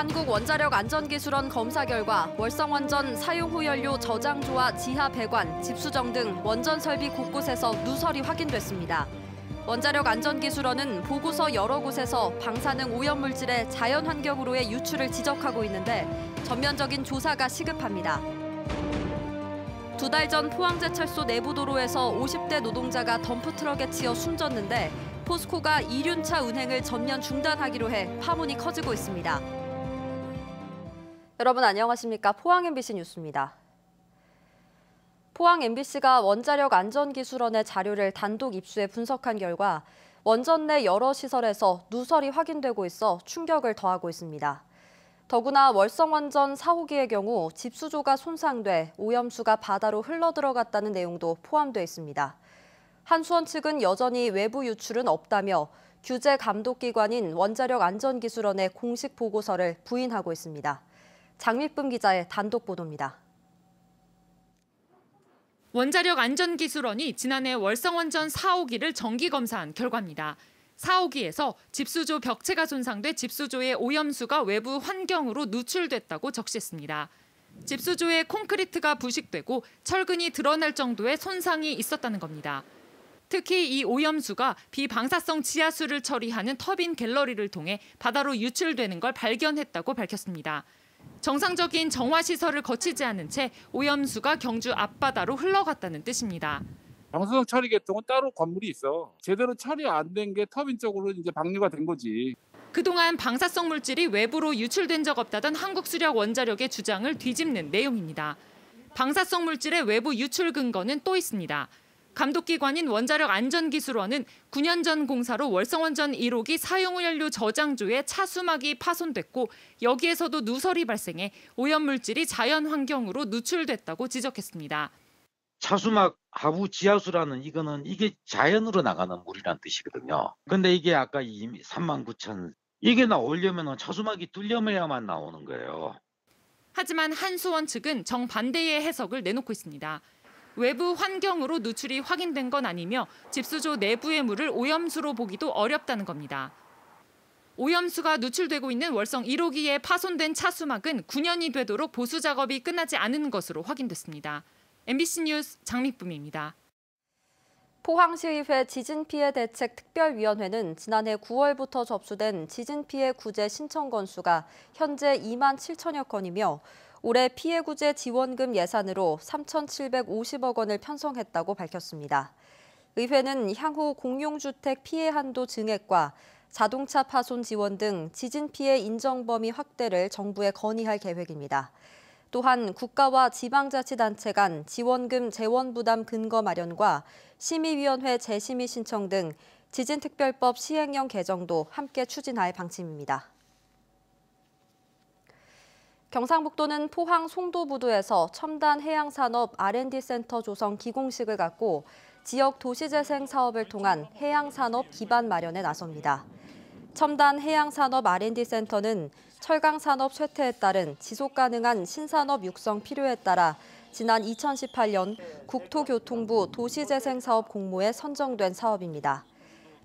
한국원자력안전기술원 검사 결과 월성원전 사용 후 연료 저장소와 지하 배관, 집수정 등 원전 설비 곳곳에서 누설이 확인됐습니다. 원자력안전기술원은 보고서 여러 곳에서 방사능 오염물질의 자연환경으로의 유출을 지적하고 있는데 전면적인 조사가 시급합니다. 2달 전 포항제철소 내부 도로에서 50대 노동자가 덤프트럭에 치여 숨졌는데 포스코가 이륜차 운행을 전면 중단하기로 해 파문이 커지고 있습니다. 여러분 안녕하십니까? 포항 MBC 뉴스입니다. 포항 MBC가 원자력안전기술원의 자료를 단독 입수해 분석한 결과 원전 내 여러 시설에서 누설이 확인되고 있어 충격을 더하고 있습니다. 더구나 월성원전 4호기의 경우 집수조가 손상돼 오염수가 바다로 흘러들어갔다는 내용도 포함돼 있습니다. 한수원 측은 여전히 외부 유출은 없다며 규제 감독기관인 원자력안전기술원의 공식 보고서를 부인하고 있습니다. 장미쁨 기자의 단독 보도입니다. 원자력안전기술원이 지난해 월성원전 4호기를 정기검사한 결과입니다. 4호기에서 집수조 벽체가 손상돼 집수조의 오염수가 외부 환경으로 누출됐다고 적시했습니다. 집수조의 콘크리트가 부식되고 철근이 드러날 정도의 손상이 있었다는 겁니다. 특히 이 오염수가 비방사성 지하수를 처리하는 터빈 갤러리를 통해 바다로 유출되는 걸 발견했다고 밝혔습니다. 정상적인 정화시설을 거치지 않은 채 오염수가 경주 앞바다로 흘러갔다는 뜻입니다. 방사성 처리 계통은 따로 건물이 있어. 제대로 처리 안 된 게 터빈 쪽으로 이제 방류가 된 거지. 그동안 방사성 물질이 외부로 유출된 적 없다던 한국수력원자력의 주장을 뒤집는 내용입니다. 방사성 물질의 외부 유출 근거는 또 있습니다. 감독기관인 원자력안전기술원은 9년 전 공사로 월성원전 1호기 사용 후 연료 저장조에 차수막이 파손됐고 여기에서도 누설이 발생해 오염물질이 자연 환경으로 누출됐다고 지적했습니다. 차수막 하부 지하수라는 이게 자연으로 나가는 물이란 뜻이거든요. 근데 이게 아까 39,000 이게 나오려면 차수막이 뚫려야만 나오는 거예요. 하지만 한수원 측은 정반대의 해석을 내놓고 있습니다. 외부 환경으로 누출이 확인된 건 아니며 집수조 내부의 물을 오염수로 보기도 어렵다는 겁니다. 오염수가 누출되고 있는 월성 1호기에 파손된 차수막은 9년이 되도록 보수 작업이 끝나지 않은 것으로 확인됐습니다. MBC 뉴스 장미쁨입니다. 포항시의회 지진피해 대책 특별위원회는 지난해 9월부터 접수된 지진피해 구제 신청 건수가 현재 2만 7천여 건이며 올해 피해 구제 지원금 예산으로 3,750억 원을 편성했다고 밝혔습니다. 의회는 향후 공용주택 피해 한도 증액과 자동차 파손 지원 등 지진 피해 인정 범위 확대를 정부에 건의할 계획입니다. 또한 국가와 지방자치단체 간 지원금 재원 부담 근거 마련과 심의위원회 재심의 신청 등 지진특별법 시행령 개정도 함께 추진할 방침입니다. 경상북도는 포항 송도부두에서 첨단 해양산업 R&D 센터 조성 기공식을 갖고 지역 도시재생 사업을 통한 해양산업 기반 마련에 나섭니다. 첨단 해양산업 R&D 센터는 철강산업 쇠퇴에 따른 지속가능한 신산업 육성 필요에 따라 지난 2018년 국토교통부 도시재생사업 공모에 선정된 사업입니다.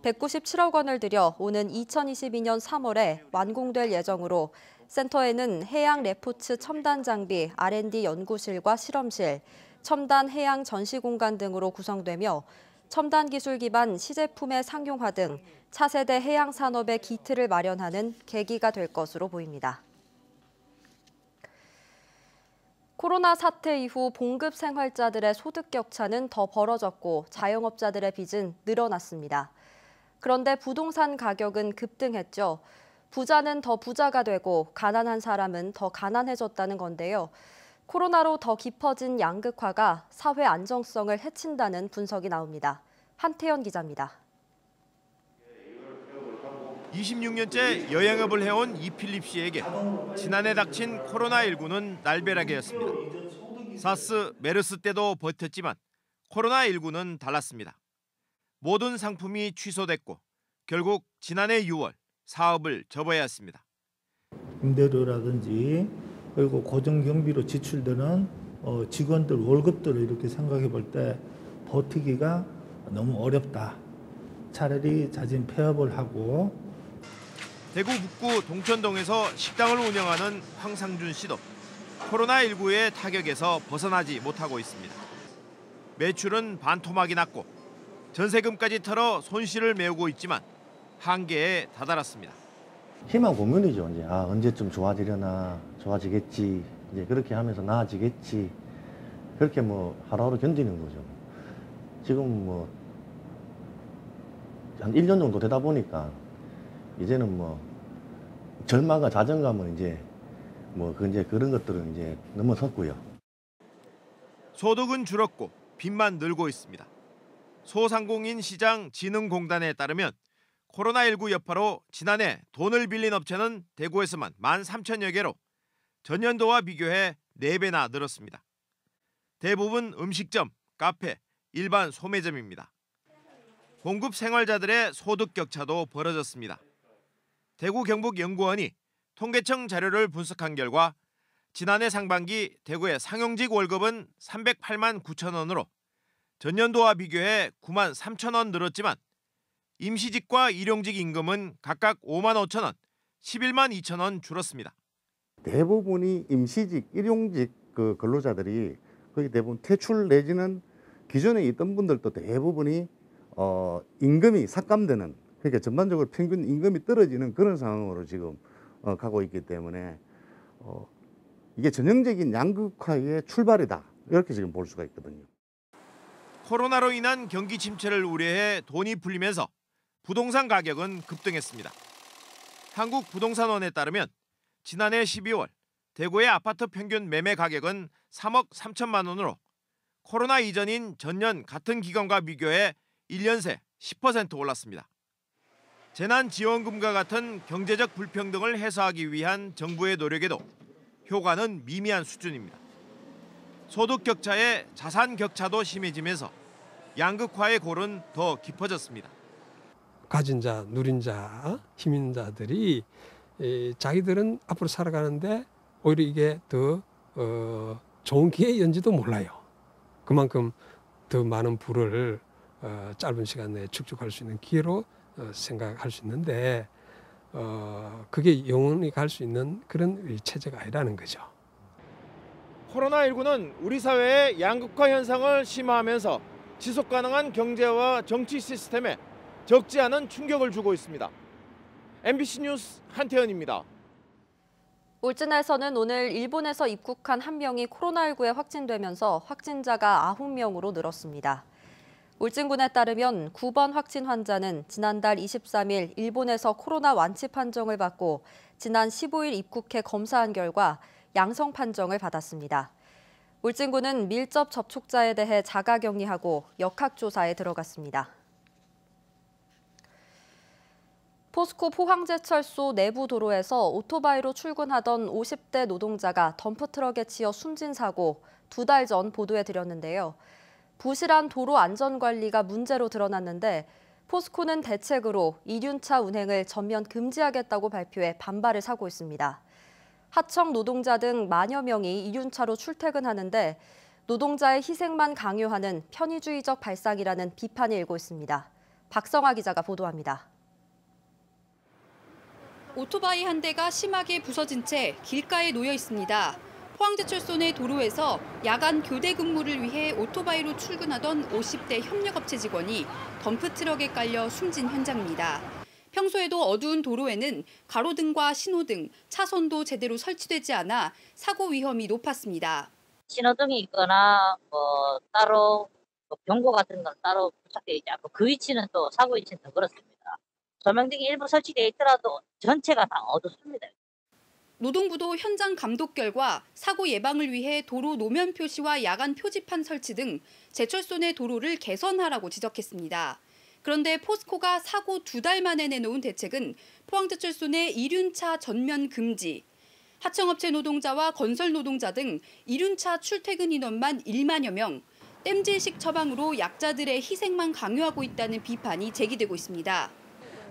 197억 원을 들여 오는 2022년 3월에 완공될 예정으로 센터에는 해양 레포츠 첨단 장비 R&D 연구실과 실험실, 첨단 해양 전시 공간 등으로 구성되며 첨단 기술 기반 시제품의 상용화 등 차세대 해양 산업의 기틀을 마련하는 계기가 될 것으로 보입니다. 코로나 사태 이후 봉급 생활자들의 소득 격차는 더 벌어졌고 자영업자들의 빚은 늘어났습니다. 그런데 부동산 가격은 급등했죠. 부자는 더 부자가 되고 가난한 사람은 더 가난해졌다는 건데요. 코로나로 더 깊어진 양극화가 사회 안정성을 해친다는 분석이 나옵니다. 한태현 기자입니다. 26년째 여행업을 해온 이필립 씨에게 지난해 닥친 코로나19는 날벼락이었습니다. 사스, 메르스 때도 버텼지만 코로나19는 달랐습니다. 모든 상품이 취소됐고 결국 지난해 6월 사업을 접어야 했습니다. 임대료라든지 그리고 고정경비로 지출되는 직원들 월급들을 이렇게 생각해 볼 때 버티기가 너무 어렵다. 차라리 자진 폐업을 하고. 대구 북구 동천동에서 식당을 운영하는 황상준 씨도 코로나19의 타격에서 벗어나지 못하고 있습니다. 매출은 반토막이 났고 전세금까지 털어 손실을 메우고 있지만 한계에 다다랐습니다. 희망 고문이죠. 이제 언제쯤 좋아지려나, 좋아지겠지, 이제 그렇게 하면서 나아지겠지, 그렇게 뭐 하루하루 견디는 거죠. 지금 뭐 한 1년 정도 되다 보니까 이제는 뭐 절망과 자존감은 이제 이제 그런 것들은 이제 넘어섰고요. 소득은 줄었고 빚만 늘고 있습니다. 소상공인 시장 진흥공단에 따르면 코로나19 여파로 지난해 돈을 빌린 업체는 대구에서만 13,000여 개로 전년도와 비교해 4배나 늘었습니다. 대부분 음식점, 카페, 일반 소매점입니다. 공급 생활자들의 소득 격차도 벌어졌습니다. 대구 경북연구원이 통계청 자료를 분석한 결과 지난해 상반기 대구의 상용직 월급은 308만 9천 원으로 전년도와 비교해 9만 3천 원 늘었지만 임시직과 일용직 임금은 각각 5만 5천 원, 11만 2천 원 줄었습니다. 대부분이 임시직, 일용직 그 근로자들이 거의 대부분 퇴출 내지는 기존에 있던 분들도 대부분이 임금이 삭감되는, 그러니까 전반적으로 평균 임금이 떨어지는 그런 상황으로 지금 가고 있기 때문에 이게 전형적인 양극화의 출발이다, 이렇게 지금 볼 수가 있거든요. 코로나로 인한 경기 침체를 우려해 돈이 풀리면서 부동산 가격은 급등했습니다. 한국부동산원에 따르면 지난해 12월 대구의 아파트 평균 매매 가격은 3억 3천만 원으로 코로나 이전인 전년 같은 기간과 비교해 1년 새 10% 올랐습니다. 재난지원금과 같은 경제적 불평등을 해소하기 위한 정부의 노력에도 효과는 미미한 수준입니다. 소득 격차에 자산 격차도 심해지면서 양극화의 골은 더 깊어졌습니다. 가진 자, 누린 자, 힘 있는 자들이 자기들은 앞으로 살아가는데 오히려 이게 더 좋은 기회였는지도 몰라요. 그만큼 더 많은 부를 짧은 시간 내에 축적할 수 있는 기회로 생각할 수 있는데 그게 영원히 갈 수 있는 그런 체제가 아니라는 거죠. 코로나19는 우리 사회의 양극화 현상을 심화하면서 지속 가능한 경제와 정치 시스템에 적지 않은 충격을 주고 있습니다. MBC 뉴스 한태현입니다. 울진에서는 오늘 일본에서 입국한 한 명이 코로나19에 확진되면서 확진자가 9명으로 늘었습니다. 울진군에 따르면 9번 확진 환자는 지난달 23일 일본에서 코로나 완치 판정을 받고 지난 15일 입국해 검사한 결과 양성 판정을 받았습니다. 울진군은 밀접 접촉자에 대해 자가격리하고 역학조사에 들어갔습니다. 포스코 포항제철소 내부 도로에서 오토바이로 출근하던 50대 노동자가 덤프트럭에 치여 숨진 사고 2달 전 보도해 드렸는데요. 부실한 도로 안전관리가 문제로 드러났는데 포스코는 대책으로 이륜차 운행을 전면 금지하겠다고 발표해 반발을 사고 있습니다. 하청 노동자 등 만여 명이 이륜차로 출퇴근하는데 노동자의 희생만 강요하는 편의주의적 발상이라는 비판이 일고 있습니다. 박성아 기자가 보도합니다. 오토바이 한 대가 심하게 부서진 채 길가에 놓여 있습니다. 포항제철소 내 도로에서 야간 교대 근무를 위해 오토바이로 출근하던 50대 협력업체 직원이 덤프트럭에 깔려 숨진 현장입니다. 평소에도 어두운 도로에는 가로등과 신호등, 차선도 제대로 설치되지 않아 사고 위험이 높았습니다. 신호등이 있거나 따로 경고 같은 건 따로 부착되어 있지 않고 그 위치는 또 사고 위치는 더 그렇습니다. 조명등이 일부 설치되어 있더라도 전체가 다 어둡습니다. 노동부도 현장 감독 결과 사고 예방을 위해 도로 노면 표시와 야간 표지판 설치 등 제철소 내 도로를 개선하라고 지적했습니다. 그런데 포스코가 사고 2달 만에 내놓은 대책은 포항제철소 내 이륜차 전면 금지, 하청업체 노동자와 건설 노동자 등 이륜차 출퇴근 인원만 1만여 명, 땜질식 처방으로 약자들의 희생만 강요하고 있다는 비판이 제기되고 있습니다.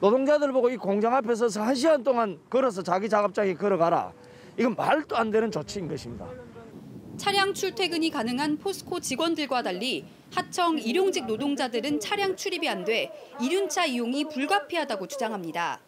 노동자들 보고 이 공장 앞에 서서 1시간 동안 걸어서 자기 작업장에 걸어가라. 이건 말도 안 되는 조치인 것입니다. 차량 출퇴근이 가능한 포스코 직원들과 달리 하청 일용직 노동자들은 차량 출입이 안 돼 이륜차 이용이 불가피하다고 주장합니다.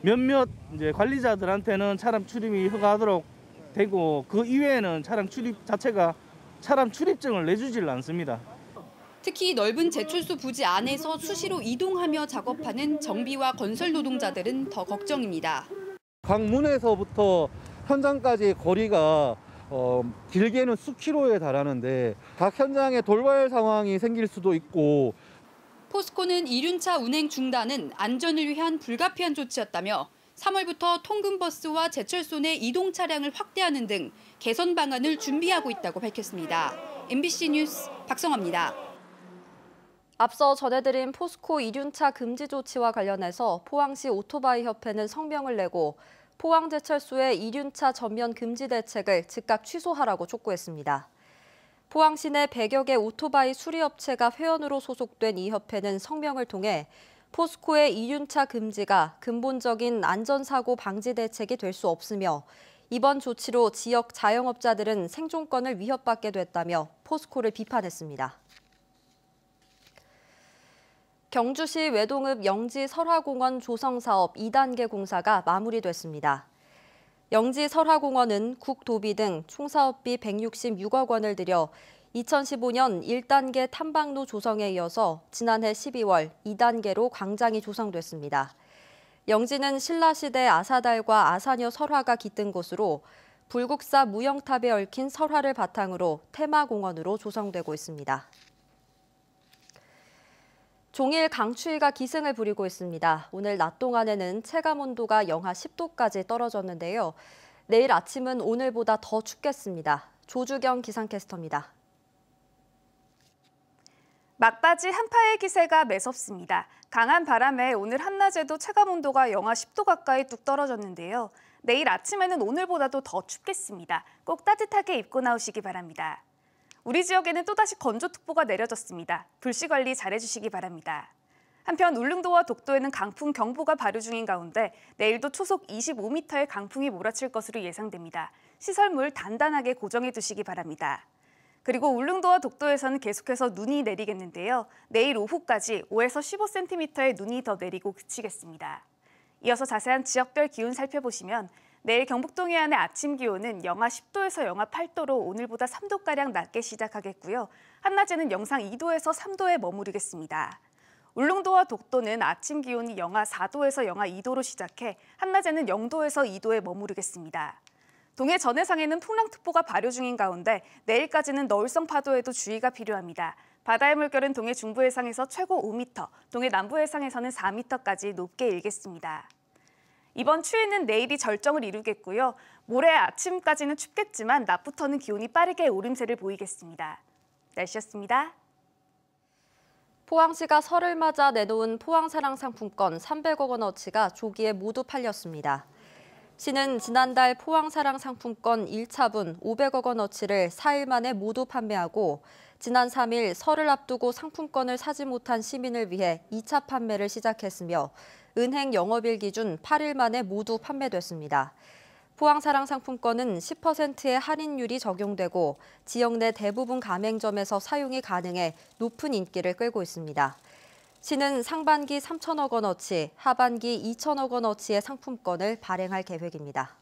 몇몇 이제 관리자들한테는 차량 출입이 허가하도록 되고 그 이외에는 차량 출입 자체가 차량 출입증을 내주질 않습니다. 특히 넓은 제철소 부지 안에서 수시로 이동하며 작업하는 정비와 건설 노동자들은 더 걱정입니다. 강문에서부터 현장까지의 거리가 길게는 수킬로에 달하는데 각 현장에 돌발 상황이 생길 수도 있고 포스코는 이륜차 운행 중단은 안전을 위한 불가피한 조치였다며 3월부터 통근버스와 제철소 내 이동 차량을 확대하는 등 개선 방안을 준비하고 있다고 밝혔습니다. MBC 뉴스 박성화입니다. 앞서 전해드린 포스코 이륜차 금지 조치와 관련해서 포항시 오토바이 협회는 성명을 내고 포항제철소의 이륜차 전면 금지 대책을 즉각 취소하라고 촉구했습니다. 포항시 내 100여 개 오토바이 수리업체가 회원으로 소속된 이 협회는 성명을 통해 포스코의 이륜차 금지가 근본적인 안전사고 방지 대책이 될 수 없으며 이번 조치로 지역 자영업자들은 생존권을 위협받게 됐다며 포스코를 비판했습니다. 경주시 외동읍 영지 설화공원 조성사업 2단계 공사가 마무리됐습니다. 영지 설화공원은 국도비 등 총사업비 166억 원을 들여 2015년 1단계 탐방로 조성에 이어서 지난해 12월 2단계로 광장이 조성됐습니다. 영지는 신라시대 아사달과 아사녀 설화가 깃든 곳으로 불국사 무영탑에 얽힌 설화를 바탕으로 테마공원으로 조성되고 있습니다. 종일 강추위가 기승을 부리고 있습니다. 오늘 낮 동안에는 체감온도가 영하 10도까지 떨어졌는데요. 내일 아침은 오늘보다 더 춥겠습니다. 조주경 기상캐스터입니다. 막바지 한파의 기세가 매섭습니다. 강한 바람에 오늘 한낮에도 체감온도가 영하 10도 가까이 뚝 떨어졌는데요. 내일 아침에는 오늘보다도 더 춥겠습니다. 꼭 따뜻하게 입고 나오시기 바랍니다. 우리 지역에는 또다시 건조특보가 내려졌습니다. 불씨 관리 잘해주시기 바랍니다. 한편 울릉도와 독도에는 강풍 경보가 발효 중인 가운데 내일도 초속 25m의 강풍이 몰아칠 것으로 예상됩니다. 시설물 단단하게 고정해 두시기 바랍니다. 그리고 울릉도와 독도에서는 계속해서 눈이 내리겠는데요. 내일 오후까지 5에서 15cm의 눈이 더 내리고 그치겠습니다. 이어서 자세한 지역별 기온 살펴보시면 내일 경북 동해안의 아침 기온은 영하 10도에서 영하 8도로 오늘보다 3도가량 낮게 시작하겠고요. 한낮에는 영상 2도에서 3도에 머무르겠습니다. 울릉도와 독도는 아침 기온이 영하 4도에서 영하 2도로 시작해 한낮에는 0도에서 2도에 머무르겠습니다. 동해 전해상에는 풍랑특보가 발효 중인 가운데 내일까지는 너울성 파도에도 주의가 필요합니다. 바다의 물결은 동해 중부 해상에서 최고 5m, 동해 남부 해상에서는 4m까지 높게 일겠습니다. 이번 추위는 내일이 절정을 이루겠고요. 모레 아침까지는 춥겠지만 낮부터는 기온이 빠르게 오름세를 보이겠습니다. 날씨였습니다. 포항시가 설을 맞아 내놓은 포항사랑 상품권 300억 원어치가 조기에 모두 팔렸습니다. 시는 지난달 포항사랑 상품권 1차분 500억 원어치를 4일 만에 모두 판매하고 지난 3일 설을 앞두고 상품권을 사지 못한 시민을 위해 2차 판매를 시작했으며 은행 영업일 기준 8일 만에 모두 판매됐습니다. 포항사랑 상품권은 10%의 할인율이 적용되고 지역 내 대부분 가맹점에서 사용이 가능해 높은 인기를 끌고 있습니다. 시는 상반기 3천억 원어치, 하반기 2천억 원어치의 상품권을 발행할 계획입니다.